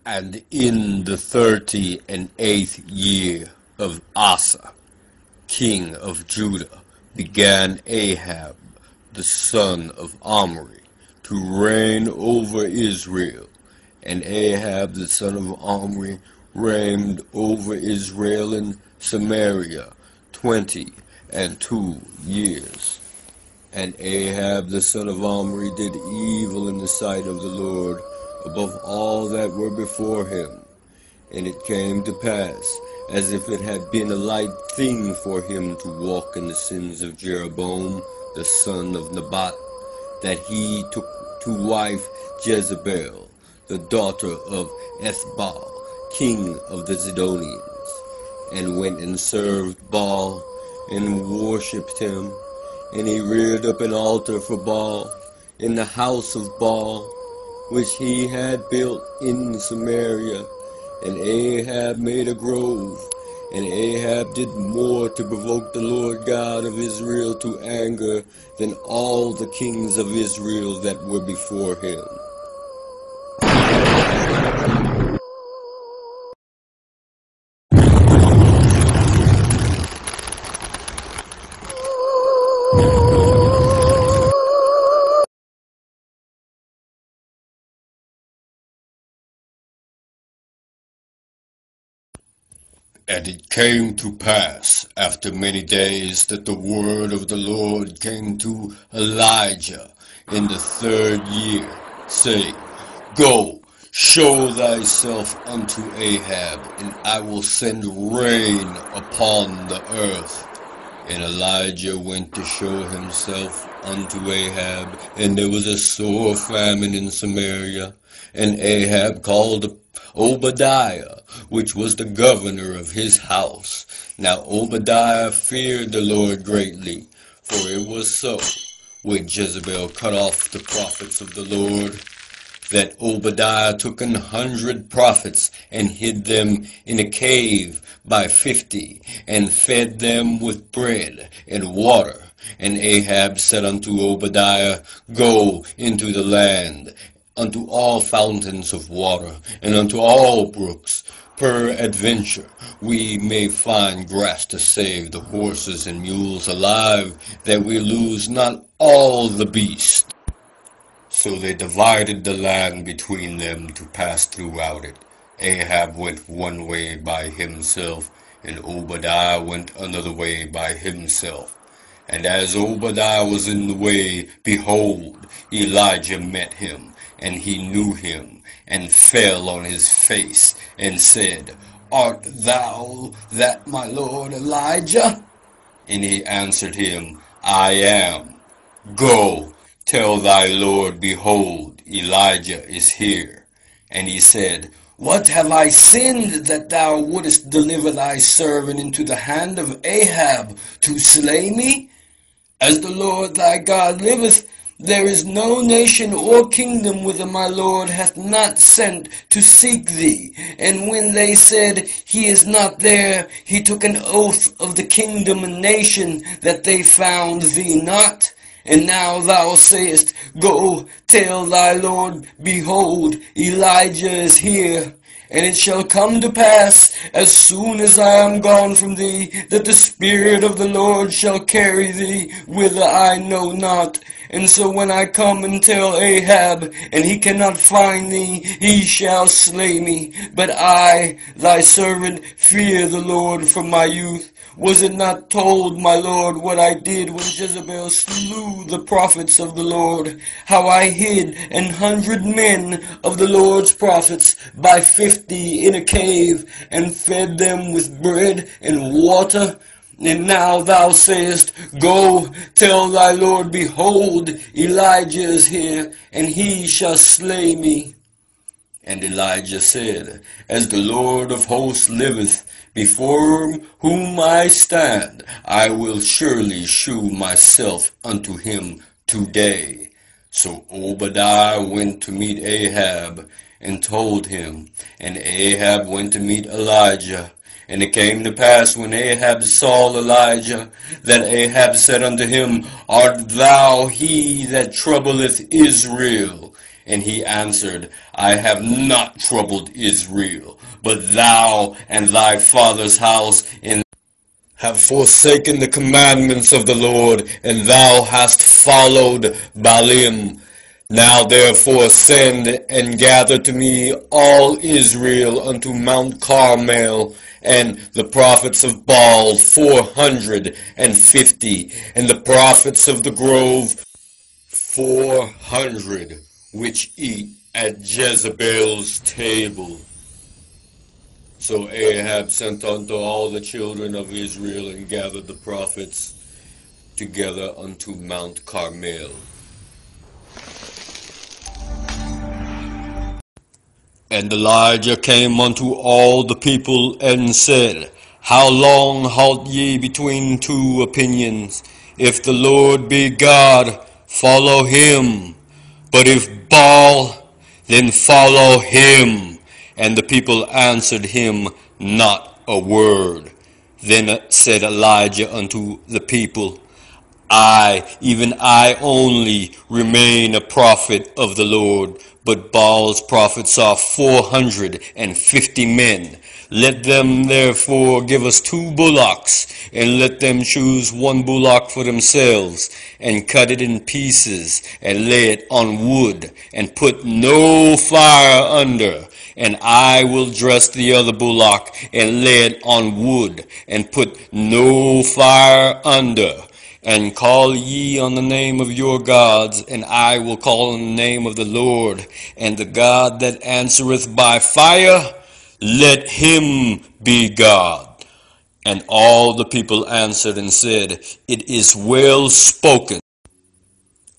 And in the 38th year of Asa, king of Judah, began Ahab, the son of Omri, to reign over Israel. And Ahab, the son of Omri, reigned over Israel in Samaria 22 years. And Ahab, the son of Omri, did evil in the sight of the Lord, above all that were before him. And it came to pass, as if it had been a light thing for him to walk in the sins of Jeroboam, the son of Nebat, that he took to wife Jezebel, the daughter of Baal, king of the Zidonians, and went and served Baal, and worshipped him. And he reared up an altar for Baal in the house of Baal, which he had built in Samaria. And Ahab made a grove. And Ahab did more to provoke the Lord God of Israel to anger than all the kings of Israel that were before him. And it came to pass after many days that the word of the Lord came to Elijah in the 3rd year, saying, Go, show thyself unto Ahab, and I will send rain upon the earth. And Elijah went to show himself unto Ahab, and there was a sore famine in Samaria. And Ahab called Obadiah, which was the governor of his house. Now Obadiah feared the Lord greatly, for it was so, when Jezebel cut off the prophets of the Lord, that Obadiah took 100 prophets and hid them in a cave by 50, and fed them with bread and water. And Ahab said unto Obadiah, Go into the land, unto all fountains of water, and unto all brooks. Peradventure we may find grass to save the horses and mules alive, that we lose not all the beasts. So they divided the land between them to pass throughout it. Ahab went one way by himself, and Obadiah went another way by himself. And as Obadiah was in the way, behold, Elijah met him, and he knew him, and fell on his face, and said, Art thou that my lord Elijah? And he answered him, I am. Go, tell thy lord, behold, Elijah is here. And he said, What have I sinned, that thou wouldest deliver thy servant into the hand of Ahab to slay me? As the Lord thy God liveth, there is no nation or kingdom whither my Lord hath not sent to seek thee. And when they said, He is not there, he took an oath of the kingdom and nation, that they found thee not. And now thou sayest, Go, tell thy Lord, behold, Elijah is here. And it shall come to pass, as soon as I am gone from thee, that the Spirit of the Lord shall carry thee whither I know not. And so when I come and tell Ahab, and he cannot find thee, he shall slay me. But I, thy servant, fear the Lord from my youth. Was it not told, my Lord, what I did when Jezebel slew the prophets of the Lord? How I hid 100 men of the Lord's prophets by 50 in a cave, and fed them with bread and water? And now thou sayest, Go, tell thy Lord, behold, Elijah is here, and he shall slay me. And Elijah said, As the Lord of hosts liveth, before whom I stand, I will surely shew myself unto him today. So Obadiah went to meet Ahab, and told him. And Ahab went to meet Elijah. And it came to pass, when Ahab saw Elijah, that Ahab said unto him, Art thou he that troubleth Israel? And he answered, I have not troubled Israel, but thou and thy father's house have forsaken the commandments of the Lord, and thou hast followed Baalim. Now therefore send and gather to me all Israel unto Mount Carmel, and the prophets of Baal 450, and the prophets of the grove 400, which eat at Jezebel's table. So Ahab sent unto all the children of Israel, and gathered the prophets together unto Mount Carmel. And Elijah came unto all the people, and said, How long halt ye between two opinions? If the Lord be God, follow him. But if Baal, then follow him. And the people answered him not a word. Then said Elijah unto the people, I, even I only, remain a prophet of the Lord, but Baal's prophets are 450 men. Let them therefore give us 2 bullocks, and let them choose 1 bullock for themselves, and cut it in pieces, and lay it on wood, and put no fire under. And I will dress the other bullock, and lay it on wood, and put no fire under. And call ye on the name of your gods, and I will call on the name of the Lord. And the God that answereth by fire, let him be God. And all the people answered and said, It is well spoken.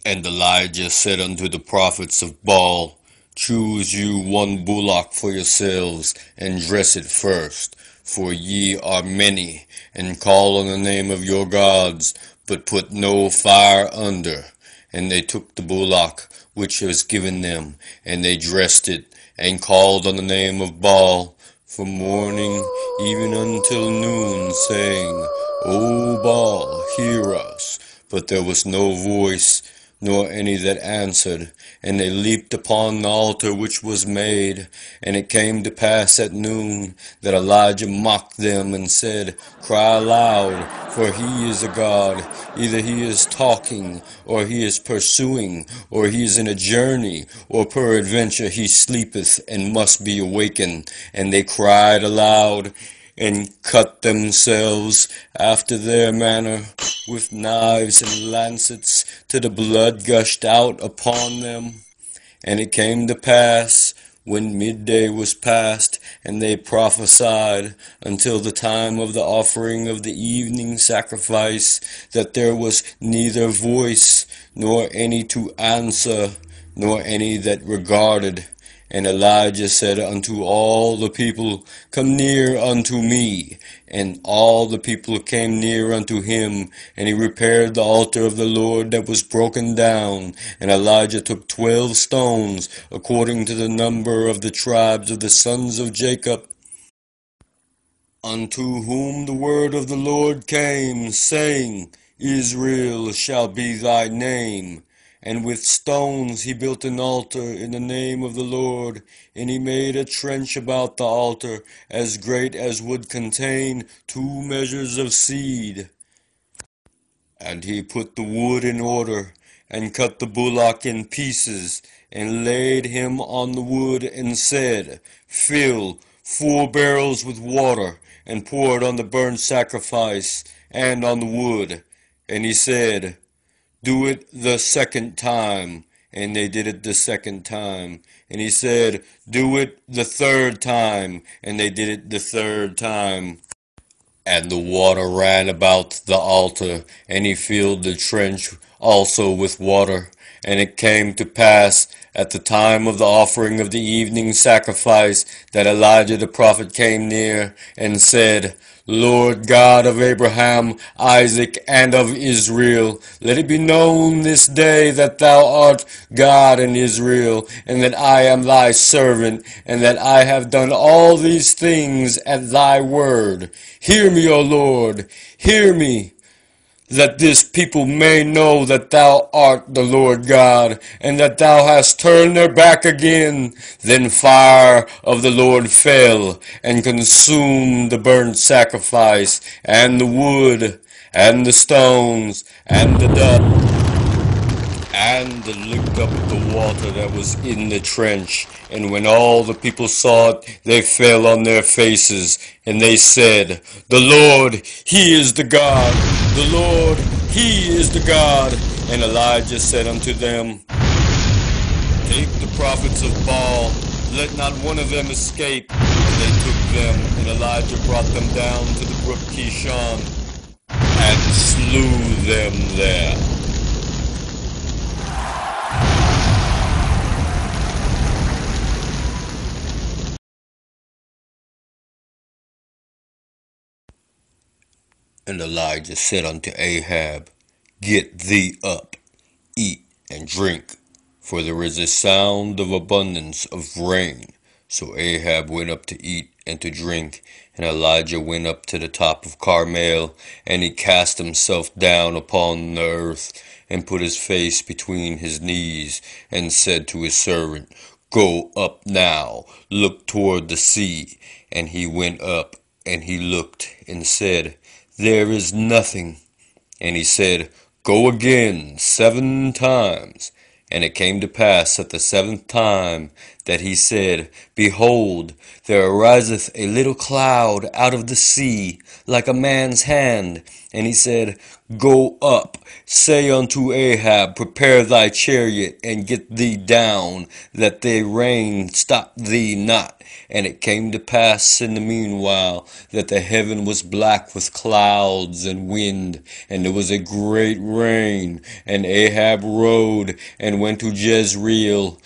And Elijah said unto the prophets of Baal, Choose you 1 bullock for yourselves, and dress it first, for ye are many, and call on the name of your gods, but put no fire under. And they took the bullock which was given them, and they dressed it, and called on the name of Baal from morning even until noon, saying, O Baal, hear us. But there was no voice, nor any that answered. And they leaped upon the altar which was made. And it came to pass at noon that Elijah mocked them, and said, Cry aloud, for he is a god. Either he is talking, or he is pursuing, or he is in a journey, or peradventure he sleepeth, and must be awakened. And they cried aloud, and cut themselves after their manner with knives and lancets, till the blood gushed out upon them. And it came to pass, when midday was past, and they prophesied until the time of the offering of the evening sacrifice, that there was neither voice, nor any to answer, nor any that regarded. And Elijah said unto all the people, Come near unto me. And all the people came near unto him, and he repaired the altar of the Lord that was broken down. And Elijah took 12 stones, according to the number of the tribes of the sons of Jacob, unto whom the word of the Lord came, saying, Israel shall be thy name. And with stones he built an altar in the name of the Lord, and he made a trench about the altar, as great as would contain 2 measures of seed. And he put the wood in order, and cut the bullock in pieces, and laid him on the wood, and said, Fill 4 barrels with water, and pour it on the burnt sacrifice, and on the wood. And he said, Do it the 2nd time. And they did it the 2nd time. And he said, Do it the 3rd time. And they did it the 3rd time. And the water ran about the altar, and he filled the trench also with water. And it came to pass at the time of the offering of the evening sacrifice, that Elijah the prophet came near, and said, Lord God of Abraham, Isaac, and of Israel, let it be known this day that thou art God in Israel, and that I am thy servant, and that I have done all these things at thy word. Hear me, O Lord, hear me. that this people may know that thou art the Lord God, and that thou hast turned their back again. Then fire of the Lord fell, and consumed the burnt sacrifice, and the wood, and the stones, and the dust, and licked up the water that was in the trench. And when all the people saw it, they fell on their faces, and they said, The Lord, He is the God. The Lord, He is the God. And Elijah said unto them, Take the prophets of Baal, let not one of them escape. And they took them, and Elijah brought them down to the brook Kishon, and slew them there. And Elijah said unto Ahab, Get thee up, eat and drink, for there is a sound of abundance of rain. So Ahab went up to eat and to drink, and Elijah went up to the top of Carmel, and he cast himself down upon the earth, and put his face between his knees, and said to his servant, Go up now, look toward the sea. And he went up, and he looked, and said, There is nothing. And he said, Go again 7 times. And it came to pass at the 7th time that he said, Behold, there ariseth a little cloud out of the sea, like a man's hand. And he said, Go up, say unto Ahab, Prepare thy chariot, and get thee down, that the rain stop thee not. And it came to pass in the meanwhile that the heaven was black with clouds and wind, and there was a great rain. And Ahab rode and went to Jezreel.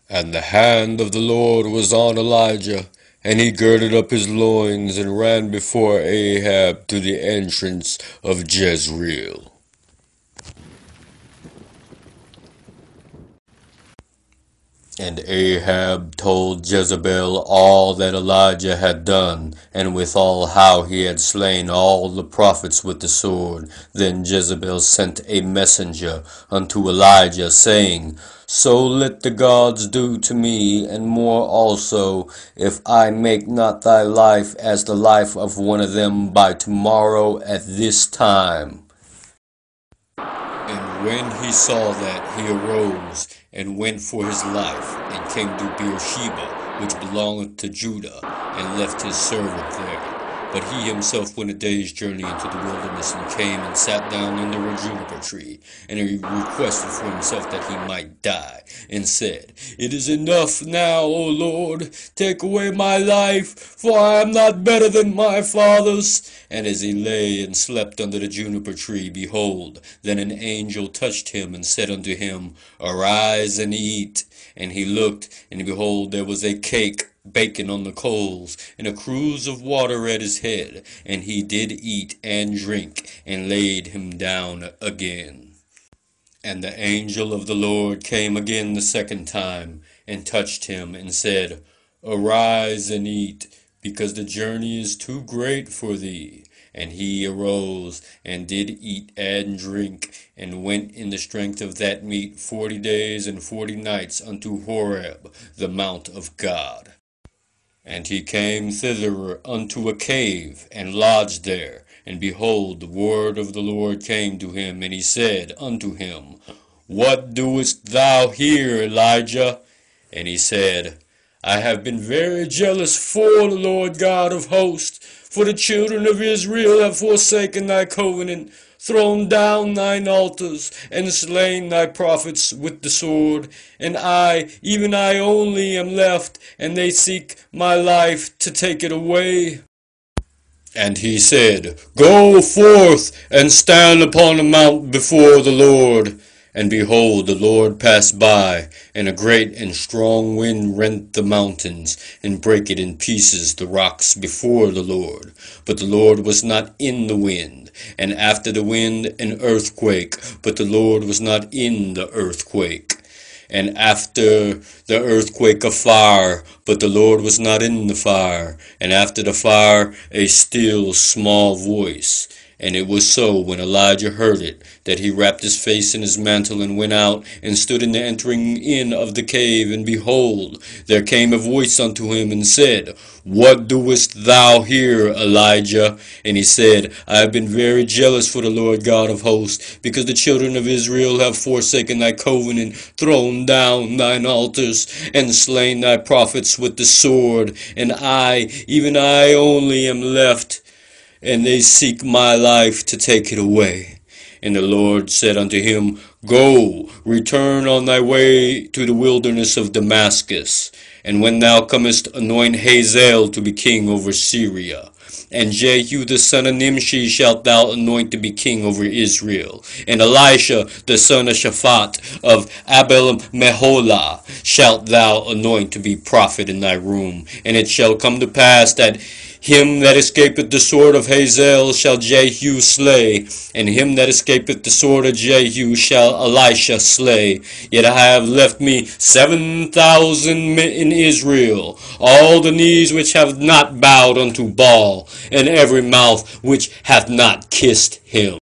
And the hand of the Lord was on Elijah, and he girded up his loins and ran before Ahab to the entrance of Jezreel. And Ahab told Jezebel all that Elijah had done, and withal how he had slain all the prophets with the sword. Then Jezebel sent a messenger unto Elijah, saying, So let the gods do to me, and more also, if I make not thy life as the life of one of them by tomorrow at this time. And when he saw that, he arose and went for his life, and came to Beersheba, which belongeth to Judah, and left his servant there. But he himself went a day's journey into the wilderness, and came and sat down under a juniper tree. And he requested for himself that he might die, and said, It is enough now, O Lord, take away my life, for I am not better than my fathers. And as he lay and slept under the juniper tree, behold, then an angel touched him, and said unto him, Arise and eat. And he looked, and behold, there was a cake baking on the coals, and a cruse of water at his head. And he did eat and drink, and laid him down again. And the angel of the Lord came again the 2nd time, and touched him, and said, Arise and eat, because the journey is too great for thee. And he arose, and did eat and drink, and went in the strength of that meat 40 days and 40 nights unto Horeb, the mount of God. And he came thither unto a cave, and lodged there. And behold, the word of the Lord came to him, and he said unto him, What doest thou here, Elijah? And he said, I have been very jealous for the Lord God of hosts, for the children of Israel have forsaken thy covenant, thrown down thine altars, and slain thy prophets with the sword. And I, even I only, am left, and they seek my life to take it away. And he said, Go forth, and stand upon the mount before the Lord. And behold, the Lord passed by, and a great and strong wind rent the mountains, and brake it in pieces the rocks before the Lord. But the Lord was not in the wind. And after the wind an earthquake, but the Lord was not in the earthquake. And after the earthquake a fire, but the Lord was not in the fire. And after the fire a still small voice. And it was so, when Elijah heard it, that he wrapped his face in his mantle and went out and stood in the entering in of the cave. And behold, there came a voice unto him and said, What doest thou here, Elijah? And he said, I have been very jealous for the Lord God of hosts, because the children of Israel have forsaken thy covenant, thrown down thine altars, and slain thy prophets with the sword. And I, even I only, am left, and they seek my life to take it away. And the Lord said unto him, Go, return on thy way to the wilderness of Damascus, and when thou comest, anoint Hazael to be king over Syria. And Jehu the son of Nimshi shalt thou anoint to be king over Israel. And Elisha the son of Shaphat of Abel-Meholah shalt thou anoint to be prophet in thy room. And it shall come to pass that him that escapeth the sword of Hazael shall Jehu slay, and him that escapeth the sword of Jehu shall Elisha slay. Yet I have left me 7,000 in Israel, all the knees which have not bowed unto Baal, and every mouth which hath not kissed him.